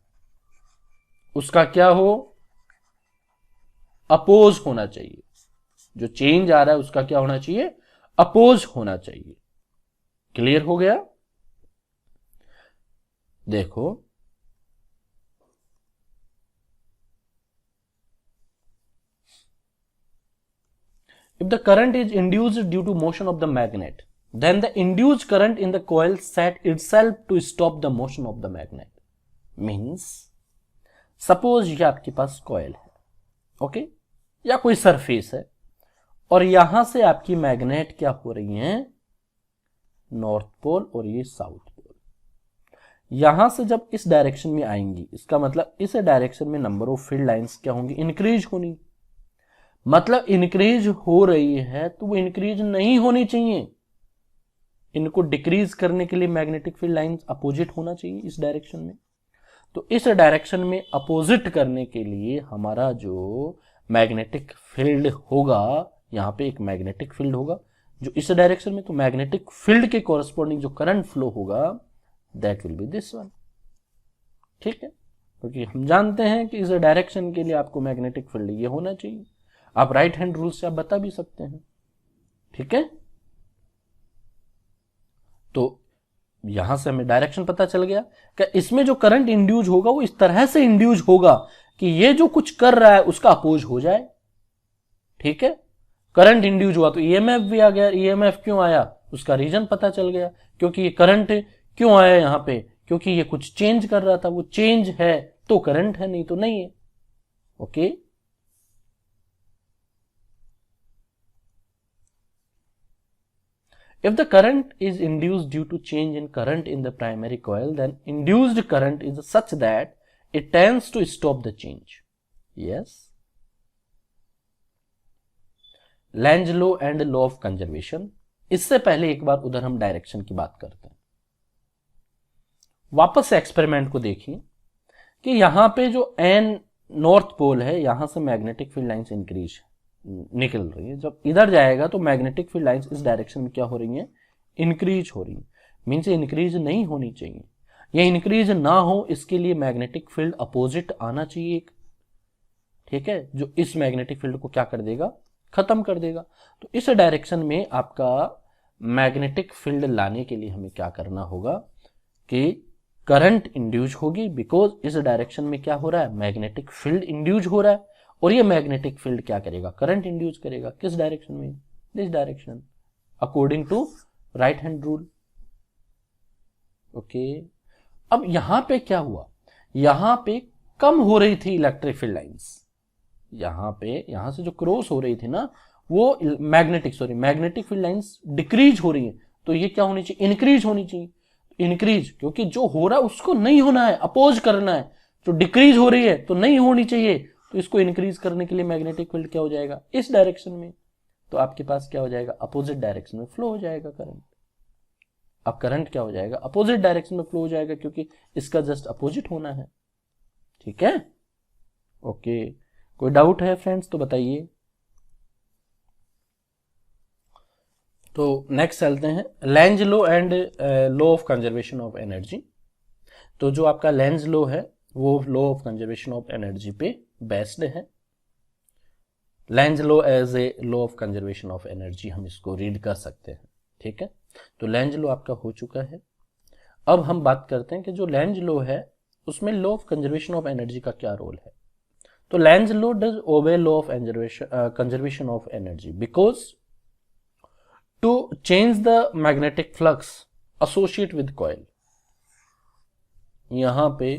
उसका क्या हो, अपोज होना चाहिए। जो चेंज आ रहा है उसका क्या होना चाहिए, अपोज होना चाहिए। क्लियर हो गया? देखो if the current is induced due to motion of the magnet, then the induced current in the coil set itself to stop the motion of the magnet. Means suppose ये आपके पास कॉइल है, ओके, या कोई सरफेस है, और यहां से आपकी मैग्नेट क्या हो रही है, नॉर्थ पोल और ये साउथ पोल। यहां से जब इस डायरेक्शन में आएंगी, इसका मतलब इस डायरेक्शन में नंबर ऑफ फील्ड लाइंस क्या होंगी, इंक्रीज होनी। मतलब इंक्रीज हो रही है तो वो इंक्रीज नहीं होनी चाहिए, इनको डिक्रीज करने के लिए मैग्नेटिक फील्ड लाइंस अपोजिट होना चाहिए इस डायरेक्शन में। तो इस डायरेक्शन में अपोजिट करने के लिए हमारा जो मैग्नेटिक फील्ड होगा, यहां पे एक मैग्नेटिक फील्ड होगा जो इस डायरेक्शन में, तो मैग्नेटिक फील्ड के कॉरस्पॉन्डिंग जो करंट फ्लो होगा that will B this one. ठीक है, क्योंकि हम जानते हैं कि इस डायरेक्शन के लिए आपको मैग्नेटिक फील्ड ये होना चाहिए। आप राइट हैंड रूल से आप बता भी सकते हैं। ठीक है, तो यहां से हमें डायरेक्शन पता चल गया कि इसमें जो करंट इंड्यूज होगा वो इस तरह से इंड्यूज होगा कि ये जो कुछ कर रहा है उसका अपोज हो जाए। ठीक है, करंट इंड्यूज हुआ तो ईएमएफ भी आ गया। ईएमएफ क्यों आया उसका रीजन पता चल गया, क्योंकि ये करंट क्यों आया यहां पे, क्योंकि ये कुछ चेंज कर रहा था, वो चेंज है तो करंट है, नहीं तो नहीं है। Okay, if the current is induced due to change in current in the primary coil, then induced current is such that it tends to stop the change. Yes. Lenz law and law of conservation. इससे पहले एक बार उधर हम डायरेक्शन की बात करते हैं। वापस से एक्सपेरिमेंट को देखिए कि यहां पे जो एन नॉर्थ पोल है, यहां से मैग्नेटिक फील्ड लाइंस इंक्रीज निकल रही है। जब इधर जाएगा तो मैग्नेटिक फील्ड लाइंस इस डायरेक्शन में क्या हो रही हैं, इंक्रीज हो रही है। मीन्स इंक्रीज नहीं होनी चाहिए, या इंक्रीज ना हो इसके लिए मैग्नेटिक फील्ड अपोजिट आना चाहिए। ठीक है, जो इस मैग्नेटिक फील्ड को क्या कर देगा, खत्म कर देगा। तो इस डायरेक्शन में आपका मैग्नेटिक फील्ड लाने के लिए हमें क्या करना होगा कि करंट इंड्यूज होगी, बिकॉज इस डायरेक्शन में क्या हो रहा है, मैग्नेटिक फील्ड इंड्यूज हो रहा है, और ये मैग्नेटिक फील्ड क्या करेगा, करंट इंड्यूस करेगा। किस डायरेक्शन में, this direction, according to right hand rule. Okay, अब यहां पे क्या हुआ, यहां पे कम हो रही थी इलेक्ट्रिक फील्ड लाइंस, यहां से जो क्रॉस हो रही थी ना वो मैग्नेटिक फील्ड लाइंस डिक्रीज हो रही है। तो ये क्या होनी चाहिए, इंक्रीज होनी चाहिए। इंक्रीज, क्योंकि जो हो रहा है उसको नहीं होना है, अपोज करना है। जो डिक्रीज हो रही है तो नहीं होनी चाहिए, तो इसको इंक्रीज करने के लिए मैग्नेटिक फील्ड क्या हो जाएगा, इस डायरेक्शन में। तो आपके पास क्या हो जाएगा, अपोजिट डायरेक्शन में फ्लो हो जाएगा करंट। अब करंट क्या हो जाएगा, अपोजिट डायरेक्शन में फ्लो हो जाएगा, क्योंकि इसका जस्ट अपोजिट होना है। ठीक है, ओके, कोई डाउट है फ्रेंड्स तो बताइए। तो नेक्स्ट चलते हैं, Lenz law and law of conservation of energy. तो जो आपका लेंज लॉ है वो law of conservation of energy पे बेस्ड है। Lenz law as a law of conservation of energy हम इसको रीड कर सकते हैं। ठीक है, तो लेंज लॉ आपका हो चुका है। अब हम बात करते हैं कि जो लेंज लॉ है उसमें law of conservation of energy का क्या रोल है। तो Lenz law does obey law of conservation of energy because to change the magnetic flux associate with coil. यहां पे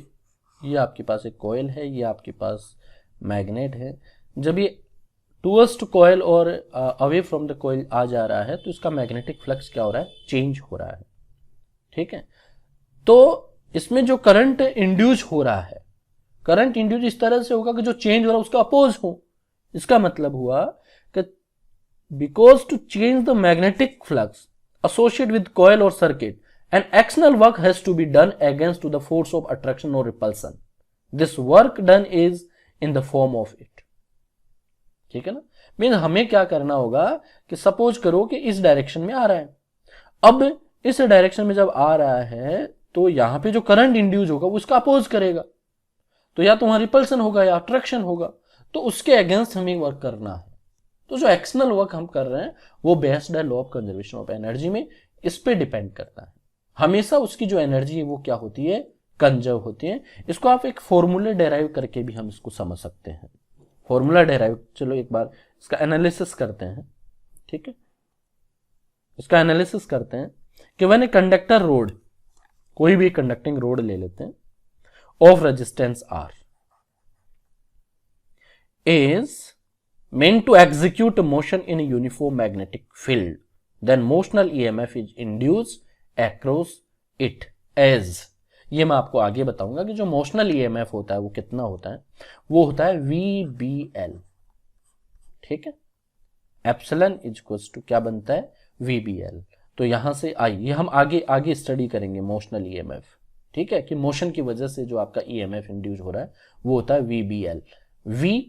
ये आपके पास एक कॉइल है, ये आपके पास मैग्नेट है। जब ये टूवर्ड्स टू कॉइल और अवे फ्रॉम द कॉइल आ जा रहा है तो इसका मैग्नेटिक फ्लक्स क्या हो रहा है, चेंज हो रहा है। ठीक है, तो इसमें जो करंट इंड्यूस हो रहा है, करंट इंड्यूस इस तरह से होगा कि जो चेंज हो रहा है उसका अपोज हो। इसका मतलब हुआ कि because to change the magnetic flux associated with coil or circuit, an external work has to be done against to the force of attraction or repulsion. This work done is in the form of it. ठीक है ना? मीन हमें क्या करना होगा कि सपोज करो कि इस डायरेक्शन में आ रहा है, अब इस डायरेक्शन में जब आ रहा है तो यहां पे जो करंट इंड्यूस होगा वो इसका अपोज करेगा, तो या तो वहां रिपल्सन होगा या अट्रैक्शन होगा, तो उसके अगेंस्ट हमें वर्क करना है। तो जो एक्सटर्नल वर्क हम कर रहे हैं वो बेस्ड है law of conservation of energy में, इस पे डिपेंड करता है। हमेशा उसकी जो एनर्जी है वो क्या होती है, कंजर्व होती है। इसको आप एक फॉर्मूले डेराइव करके भी हम इसको समझ सकते हैं। फॉर्मूला डेराइव, चलो एक बार इसका एनालिसिस करते हैं। ठीक है, इसका एनालिसिस करते हैं कि व्हेन ए कंडक्टर रोड, कोई भी कंडक्टिंग रोड ले लेते हैं, of resistance R is meant to execute motion in a uniform magnetic field, then motional EMF is induced across it as, ये मैं आपको आगे बताऊंगा कि जो मोशनल EMF होता है वो कितना होता है, वो होता है VBL। ठीक है, एप्सिलॉन इक्वल्स टू क्या बनता है, VBL। तो यहां से आई, ये हम आगे आगे स्टडी करेंगे मोशनल EMF। ठीक है, कि मोशन की वजह से जो आपका EMF इंड्यूस हो रहा है वो होता है VBL। V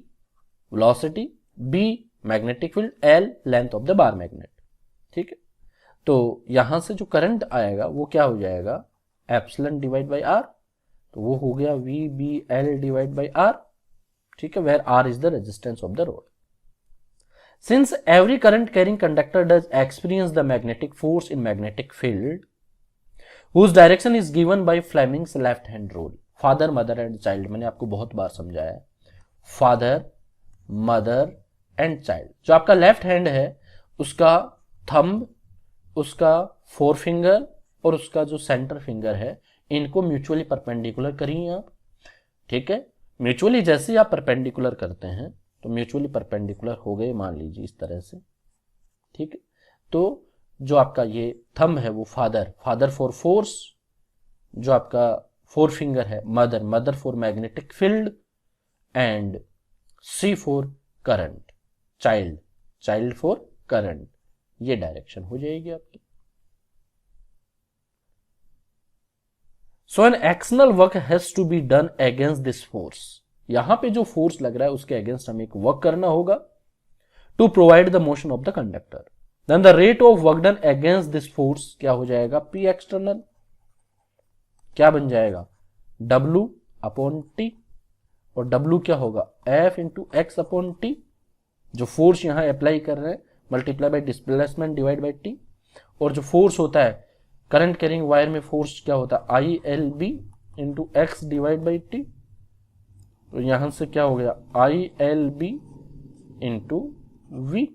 velocity, B magnetic field, L length of the bar magnet. ठीक है, तो यहां से जो करंट आएगा वो क्या हो जाएगा, एप्सिलॉन डिवाइड बाई आर, तो वो हो गया VBL डिवाइड बाई आर। ठीक है, where R is the resistance of the rod. Since every current carrying conductor does experience the magnetic force in magnetic field whose direction is given by Fleming's left hand rule. Father, mother and child, मैंने आपको बहुत बार समझाया है, फादर, मदर एंड चाइल्ड। जो आपका लेफ्ट हैंड है उसका थंब, उसका फोर फिंगर और उसका जो सेंटर फिंगर है, इनको म्यूचुअली परपेंडिकुलर करिए आप। ठीक है, म्यूचुअली जैसे आप परपेंडिकुलर करते हैं तो म्यूचुअली परपेंडिकुलर हो गए, मान लीजिए इस तरह से। ठीक है, तो जो आपका ये थंब है वो फादर, फादर फॉर फोर्स, जो आपका फोर फिंगर है mother, mother for magnetic field, and C for current, child, child for current. ये डायरेक्शन हो जाएगी आपकी। So an external work has to be done against this force. यहां पे जो फोर्स लग रहा है उसके अगेंस्ट हमें एक वर्क करना होगा to provide the motion of the conductor. Then the rate of work done against this force क्या हो जाएगा, P एक्सटर्नल, क्या बन जाएगा, W अपॉन T, और W क्या होगा, F into x upon t. जो फोर्स यहां अप्लाई कर रहे हैं multiply by displacement divide by t, और जो फोर्स होता है करंट कैरिंग वायर में फोर्स क्या होता है, ILB into x divide by T. तो यहां से क्या हो गया, ILB इंटू V।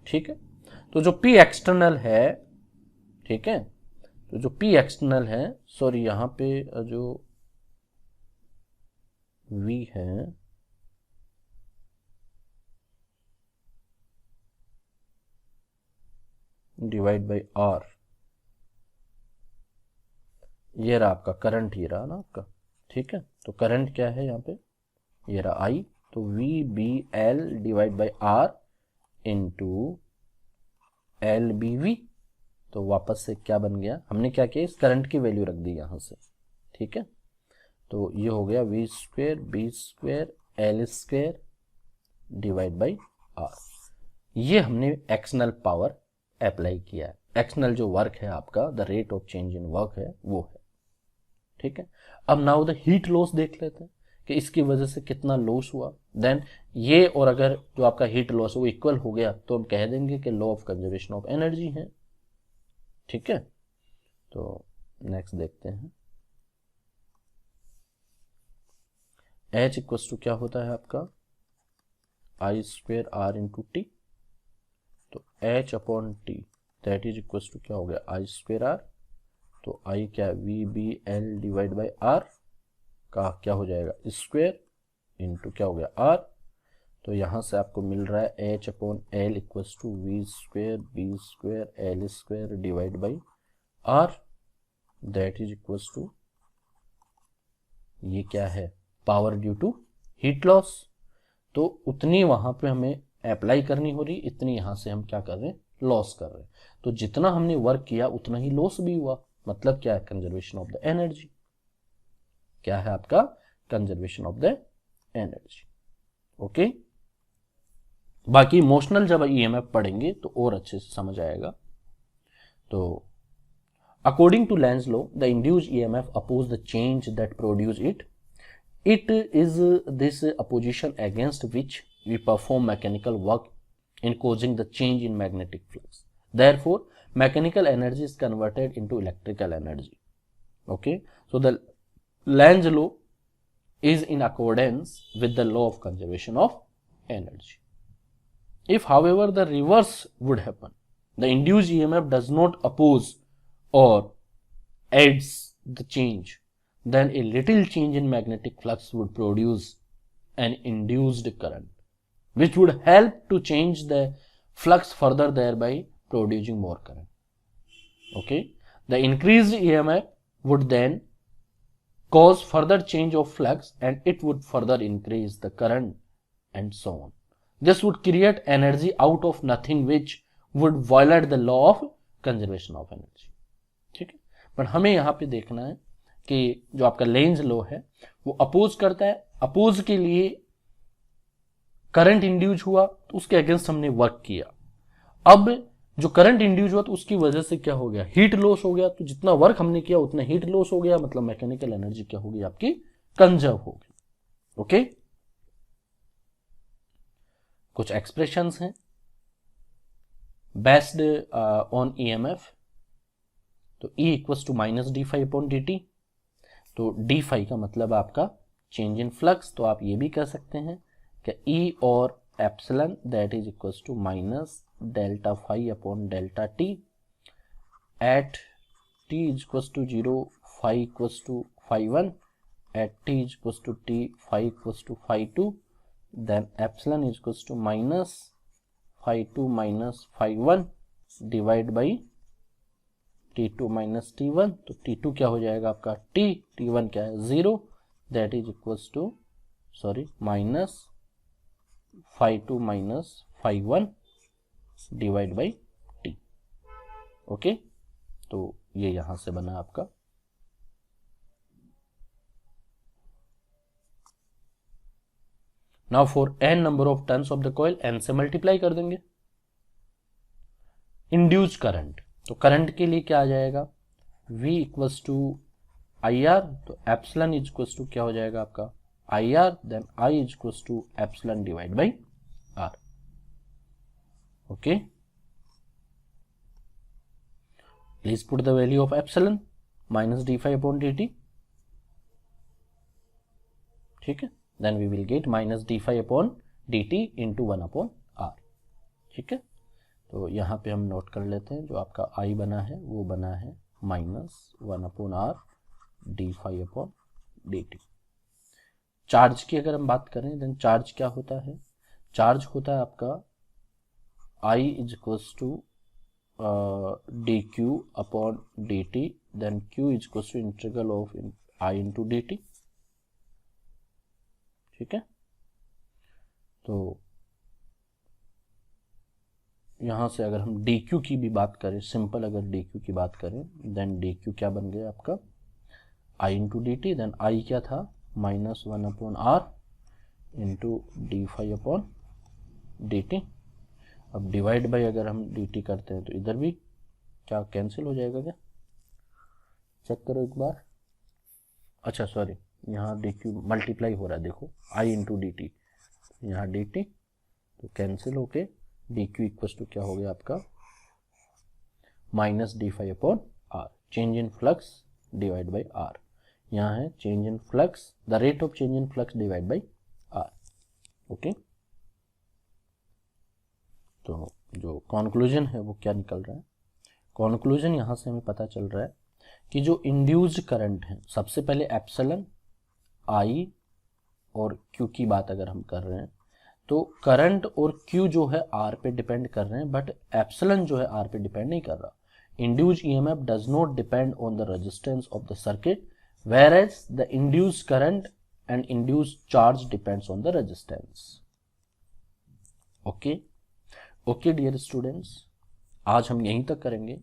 ठीक है, तो जो P एक्सटर्नल है, ठीक है, तो जो P एक्सटर्नल है, सॉरी यहां पे जो V है डिवाइड बाई R, ये रहा आपका करंट, ये रहा ना आपका। ठीक है, तो करंट क्या है यहाँ पे, ये रहा I, तो VBL divide by R into LBV। तो वापस से क्या बन गया, हमने क्या किया, इस करंट की वैल्यू रख दी यहां से। ठीक है, तो ये हो गया V square B square L square divide by R। ये हमने एक्सटर्नल पावर अप्लाई किया है। एक्सटर्नल जो वर्क है आपका, the rate of change in work है वो है। ठीक है, अब नाउ द हीट लॉस देख लेते हैं कि इसकी वजह से कितना लॉस हुआ। देन ये और अगर जो आपका हीट लॉस है वो इक्वल हो गया तो हम कह देंगे कि law of conservation of energy है। ठीक है, तो नेक्स्ट देखते हैं, H इक्वल्स टू क्या होता है आपका, I square R into t. तो H upon t that is equals to क्या हो गया, I स्क्वेयर R। तो I क्या, VBL डिवाइड बाई R का क्या हो जाएगा, स्क्वेयर इंटू क्या हो गया R। तो यहां से आपको मिल रहा है H upon L equals to V square B square L square divide by R, that is equals to, ये क्या है, power due to heat loss. तो उतनी वहां पे हमें अप्लाई करनी हो रही, इतनी यहाँ से हम क्या कर रहे हैं, लॉस कर रहे हैं। तो जितना हमने वर्क किया उतना ही लॉस भी हुआ, मतलब क्या है, कंजर्वेशन ऑफ द एनर्जी। क्या है आपका, conservation of the energy. Okay, बाकी इमोशनल जब ईएमएफ पढ़ेंगे तो और अच्छे से समझ आएगा। तो according to Lenz law, the induced EMF oppose the change that produce it. It is this opposition against which we perform mechanical work in causing the change in magnetic flux. Therefore, mechanical energy is converted into electrical energy. Okay, so the Lenz law is in accordance with the law of conservation of energy. If, however, the reverse would happen, the induced EMF does not oppose or adds the change, then a little change in magnetic flux would produce an induced current, which would help to change the flux further, thereby producing more current. Okay, the increased EMF would then cause further change of flux and it would further increase the current and so on. This would create energy out of nothing, which would violate the law of conservation of energy. ठीक है, पर हमें यहाँ पे देखना है कि जो आपका लेंज लॉ है वो अपोज करता है, अपोज के लिए करंट इंड्यूस हुआ तो उसके अगेंस्ट हमने वर्क किया। अब जो करंट इंड्यूस हुआ तो उसकी वजह से क्या हो गया, हीट लॉस हो गया। तो जितना वर्क हमने किया उतना हीट लॉस हो गया, मतलब मैकेनिकल एनर्जी क्या होगी आपकी, कंजर्व होगी। ओके, कुछ एक्सप्रेशंस हैं बेस्ड ऑन ईएमएफ। तो E equals to minus d phi upon D T. तो डी फाई का मतलब आपका चेंज इन फ्लक्स, तो आप ये भी कह सकते हैं कि E और epsilon that is equals to minus delta phi upon delta t at t is equals to 0, phi equals to phi 1, at t is equals to t phi equals to phi 2, then epsilon is equals to minus phi 2 minus phi 1 divide by T2 minus T1। तो T2 क्या हो जाएगा आपका T, T1 क्या है 0, that is equals to minus phi 2 minus phi 1 divide by T। Okay, तो ये यहां से बना आपका। Now for n number of turns of the coil, n से मल्टीप्लाई कर देंगे। इंड्यूस करंट, तो करंट के लिए क्या आ जाएगा, V equals to I R. तो एप्सिलॉन इज इक्वल्स टू क्या हो जाएगा आपका I R, then I is equals to epsilon divide by R. Okay, please put the value of epsilon minus d phi upon D t. ठीक है, then we will get minus d phi upon D T into 1 upon R. ठीक है, तो यहाँ पे हम नोट कर लेते हैं, जो आपका I बना है वो बना है minus 1 upon R d phi upon D t. Charge की अगर हम बात करें, देन चार्ज क्या होता है, चार्ज होता है आपका I is equals to d q upon D t, then Q is equals to integral of I into d t. ठीक है, तो यहाँ से अगर हम dq की भी बात करें, सिंपल अगर dq की बात करें, देन dq क्या बन गया आपका I into d t, then I क्या था minus 1 upon R into d phi upon D t. अब डिवाइड बाई अगर हम डी टी करते हैं तो इधर भी क्या कैंसिल हो जाएगा क्या, चेक करो एक बार। अच्छा सॉरी, यहाँ dq मल्टीप्लाई हो रहा है, देखो I इंटू डी टी, यहाँ डी टी तो कैंसिल होके dq इक्वल्स टू क्या हो गया आपका minus d phi upon R, change in flux divide by R. यहाँ है change in flux, the rate of change in flux divide by R. Okay, तो जो कॉन्क्लूजन है वो क्या निकल रहा है, कॉन्क्लूजन यहाँ से हमें पता चल रहा है कि जो इंड्यूस्ड करंट है, सबसे पहले एप्सिलॉन I और Q की बात अगर हम कर रहे हैं तो करंट और Q जो है R पे डिपेंड कर रहे हैं, बट एप्सिलॉन जो है R पे डिपेंड नहीं कर रहा। Induced EMF does not depend on the resistance of the circuit, whereas the induced current and induced charge depends on the resistance. Okay okay dear students, आज हम यहीं तक करेंगे।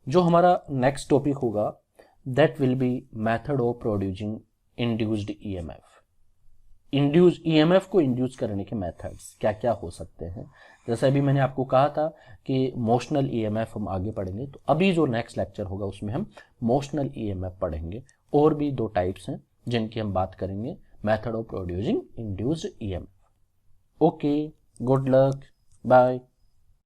जो हमारा नेक्स्ट टॉपिक होगा that will be method of producing induced EMF. Induce EMF को इंड्यूस करने के मेथड्स क्या क्या हो सकते हैं। जैसे अभी मैंने आपको कहा था कि मोशनल ईएमएफ हम आगे पढ़ेंगे, तो अभी जो नेक्स्ट लेक्चर होगा उसमें हम मोशनल ईएमएफ पढ़ेंगे। और भी 2 टाइप्स हैं जिनकी हम बात करेंगे, method of producing induced EMF. Okay, good luck, bye.